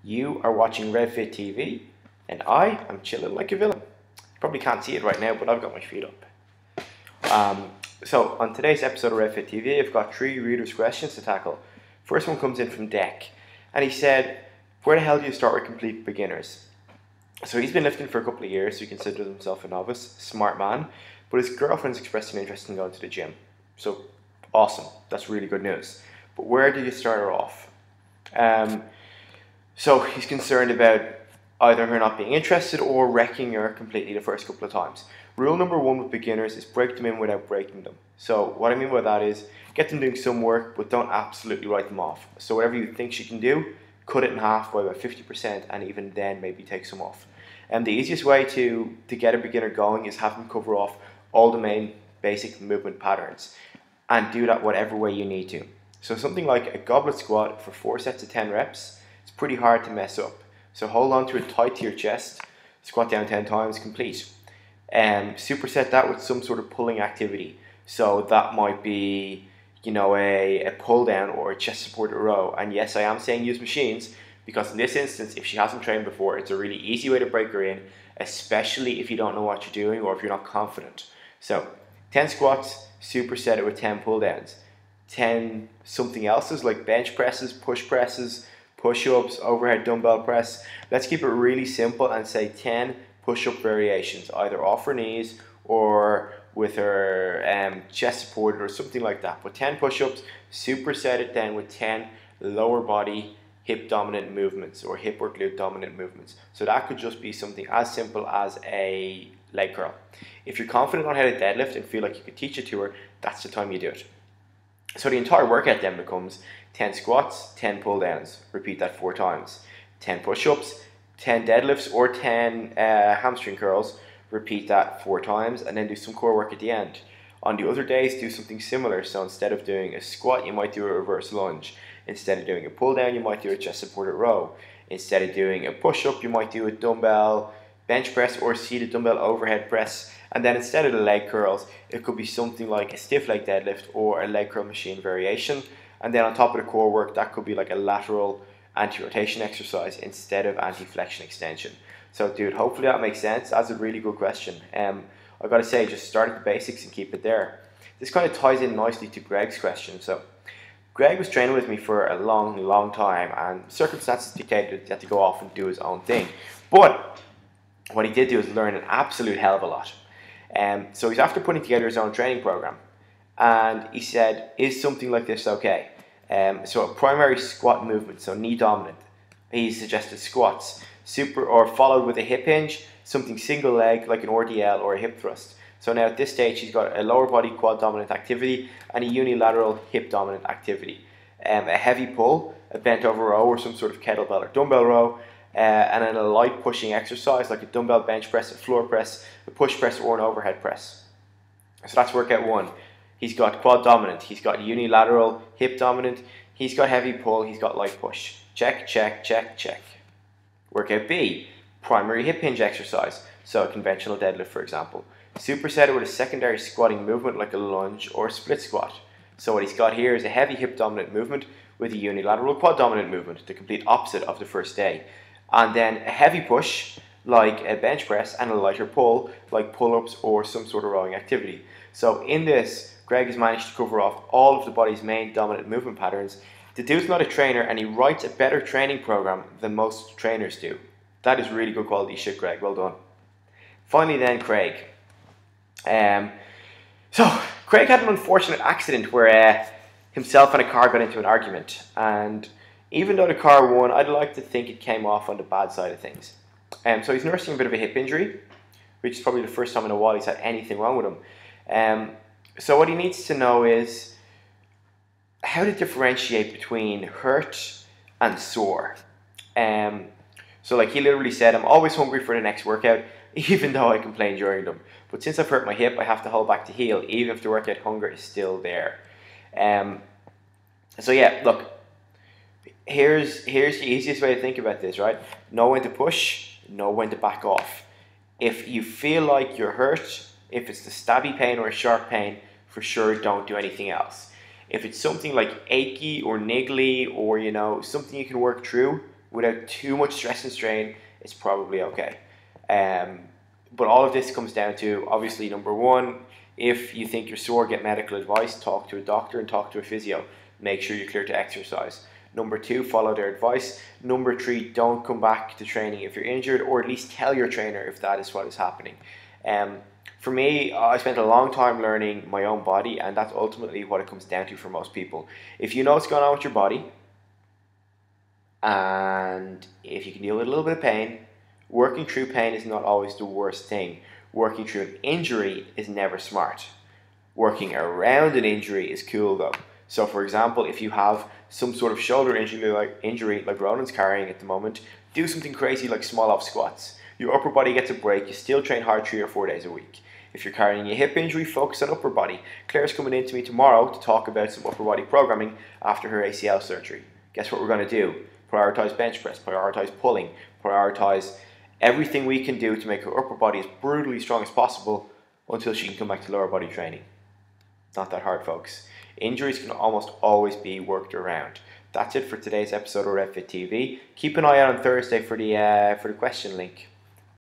You are watching RevFit TV, and I am chilling like a villain. You probably can't see it right now, but I've got my feet up. So on today's episode of RevFit TV, I've got 3 readers' questions to tackle. First one comes in from Deck, and he said, where the hell do you start with complete beginners? So he's been lifting for a couple of years, so he considers himself a novice, smart man, but his girlfriend's expressed an interest in going to the gym. So awesome, that's really good news. But where do you start her off? So he's concerned about either her not being interested or wrecking her completely the first couple of times. Rule number 1 with beginners is break them in without breaking them. So what I mean by that is get them doing some work, but don't absolutely write them off. So whatever you think she can do, cut it in half by about 50%, and even then maybe take some off. And the easiest way to get a beginner going is have them cover off all the main basic movement patterns, and do that whatever way you need to. So something like a goblet squat for 4 sets of 10 reps, it's pretty hard to mess up. So hold on to it tight to your chest, squat down 10 times, complete. Superset that with some sort of pulling activity. So that might be, a pull down or a chest supported row. And yes, I am saying use machines, because in this instance, if she hasn't trained before, it's a really easy way to break her in, especially if you don't know what you're doing or if you're not confident. So 10 squats, superset it with 10 pull downs. 10 something else's like bench presses, push-ups, overhead dumbbell press. Let's keep it really simple and say 10 push-up variations, either off her knees or with her chest supported or something like that. But 10 push-ups, superset it then with 10 lower body hip dominant movements or hip or glute dominant movements. So that could just be something as simple as a leg curl. If you're confident on how to deadlift and feel like you could teach it to her, that's the time you do it. So the entire workout then becomes 10 squats, 10 pull downs, repeat that 4 times, 10 push-ups, 10 deadlifts or 10 hamstring curls, repeat that 4 times, and then do some core work at the end. On the other days, do something similar. So instead of doing a squat, you might do a reverse lunge. Instead of doing a pull down, you might do a chest supported row. Instead of doing a push-up, you might do a dumbbell bench press or seated dumbbell overhead press. And then instead of the leg curls, it could be something like a stiff leg deadlift or a leg curl machine variation. And then on top of the core work, that could be like a lateral anti-rotation exercise instead of anti-flexion extension. So dude, hopefully that makes sense. That's a really good question. I've got to say, just start at the basics and keep it there. This kind of ties in nicely to Greg's question. So Greg was training with me for a long time, and circumstances dictated that he had to go off and do his own thing. But what he did do is learn an absolute hell of a lot. So he's after putting together his own training program, and he said, is something like this okay? So a primary squat movement, so knee dominant. He suggested squats, followed with a hip hinge, something single leg like an RDL or a hip thrust. So now at this stage he's got a lower body quad dominant activity and a unilateral hip dominant activity. A heavy pull, a bent over row or some sort of kettlebell or dumbbell row, and then a light pushing exercise like a dumbbell bench press, a floor press, a push press or an overhead press. So that's workout 1. He's got quad dominant, he's got unilateral hip dominant, he's got heavy pull, he's got light push. Check, check, check, check. Workout B, primary hip hinge exercise, so a conventional deadlift for example. Superset it with a secondary squatting movement like a lunge or a split squat. So what he's got here is a heavy hip dominant movement with a unilateral quad dominant movement, the complete opposite of the first day. And then a heavy push like a bench press and a lighter pull like pull-ups or some sort of rowing activity. So in this, Greg has managed to cover off all of the body's main dominant movement patterns. The dude's not a trainer, and he writes a better training program than most trainers do. That is really good quality shit, Greg. Well done. Finally then, Craig. So Craig had an unfortunate accident where himself and a car got into an argument, and even though the car won, I'd like to think it came off on the bad side of things. So he's nursing a bit of a hip injury, which is probably the first time in a while he's had anything wrong with him. So what he needs to know is how to differentiate between hurt and sore. So like he literally said, I'm always hungry for the next workout, even though I complain during them. But since I've hurt my hip, I have to hold back to heal, even if the workout hunger is still there. So yeah, look, here's the easiest way to think about this, right? Know when to push, know when to back off. If you feel like you're hurt, if it's the stabby pain or a sharp pain, for sure don't do anything else. If it's something like achy or niggly or something you can work through, without too much stress and strain, it's probably okay. But all of this comes down to, obviously, number one, if you think you're sore, get medical advice, talk to a doctor and talk to a physio. Make sure you're clear to exercise. Number two, follow their advice. Number three, don't come back to training if you're injured, or at least tell your trainer if that is what is happening. For me, I spent a long time learning my own body, and that's ultimately what it comes down to for most people. If you know what's going on with your body, and if you can deal with a little bit of pain, working through pain is not always the worst thing. Working through an injury is never smart. Working around an injury is cool though. So for example, if you have some sort of shoulder injury like Ronan's carrying at the moment, do something crazy like small off squats. Your upper body gets a break, you still train hard 3 or 4 days a week. If you're carrying a hip injury, focus on upper body. Claire's coming in to me tomorrow to talk about some upper body programming after her ACL surgery. Guess what we're going to do? Prioritize bench press, prioritize pulling, prioritize everything we can do to make her upper body as brutally strong as possible until she can come back to lower body training. Not that hard, folks. Injuries can almost always be worked around. That's it for today's episode of RevFit TV. Keep an eye out on Thursday for the question link.